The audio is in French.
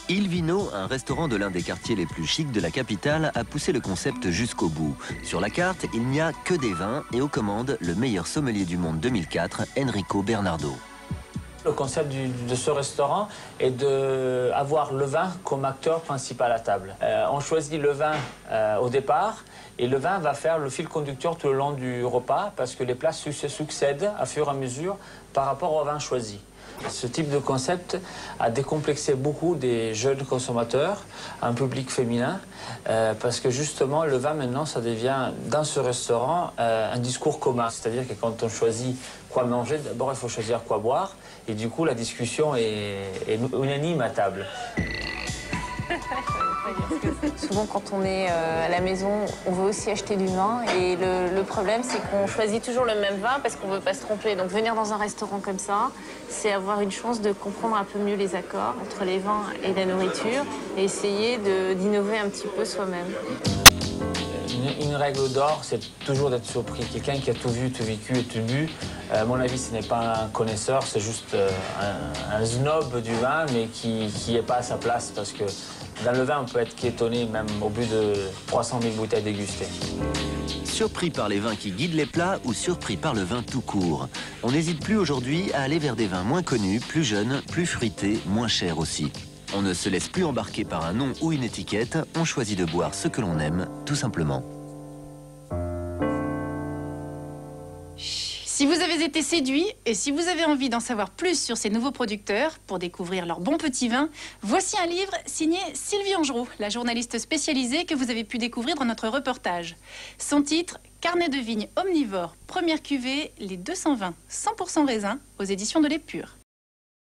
Il Vino, un restaurant de l'un des quartiers les plus chics de la capitale, a poussé le concept jusqu'au bout. Sur la carte, il n'y a que des vins et aux commandes, le meilleur sommelier du monde 2004, Enrico Bernardo. Le concept de ce restaurant est d'avoir le vin comme acteur principal à table. On choisit le vin au départ et le vin va faire le fil conducteur tout le long du repas parce que les plats se succèdent à fur et à mesure par rapport au vin choisi. Ce type de concept a décomplexé beaucoup des jeunes consommateurs, un public féminin, parce que justement le vin maintenant ça devient dans ce restaurant un discours commun. C'est-à-dire que quand on choisit quoi manger, d'abord il faut choisir quoi boire et du coup la discussion est unanime à table. Souvent, quand on est à la maison, on veut aussi acheter du vin. Et le problème, c'est qu'on choisit toujours le même vin parce qu'on ne veut pas se tromper. Donc, venir dans un restaurant comme ça, c'est avoir une chance de comprendre un peu mieux les accords entre les vins et la nourriture et essayer d'innover un petit peu soi-même. Une règle d'or, c'est toujours d'être surpris. Quelqu'un qui a tout vu, tout vécu et tout bu, à mon avis, ce n'est pas un connaisseur, c'est juste un snob du vin, mais qui n'est pas à sa place parce que dans le vin, on peut être étonné même au bout de 300 000 bouteilles dégustées. Surpris par les vins qui guident les plats ou surpris par le vin tout court. On n'hésite plus aujourd'hui à aller vers des vins moins connus, plus jeunes, plus fruités, moins chers aussi. On ne se laisse plus embarquer par un nom ou une étiquette, on choisit de boire ce que l'on aime, tout simplement. Si vous avez été séduit et si vous avez envie d'en savoir plus sur ces nouveaux producteurs pour découvrir leurs bons petits vins, voici un livre signé Sylvie Angerot, la journaliste spécialisée que vous avez pu découvrir dans notre reportage. Son titre, Carnet de vigne omnivore, première cuvée, les 220, 100% raisin, aux éditions de l'Épure.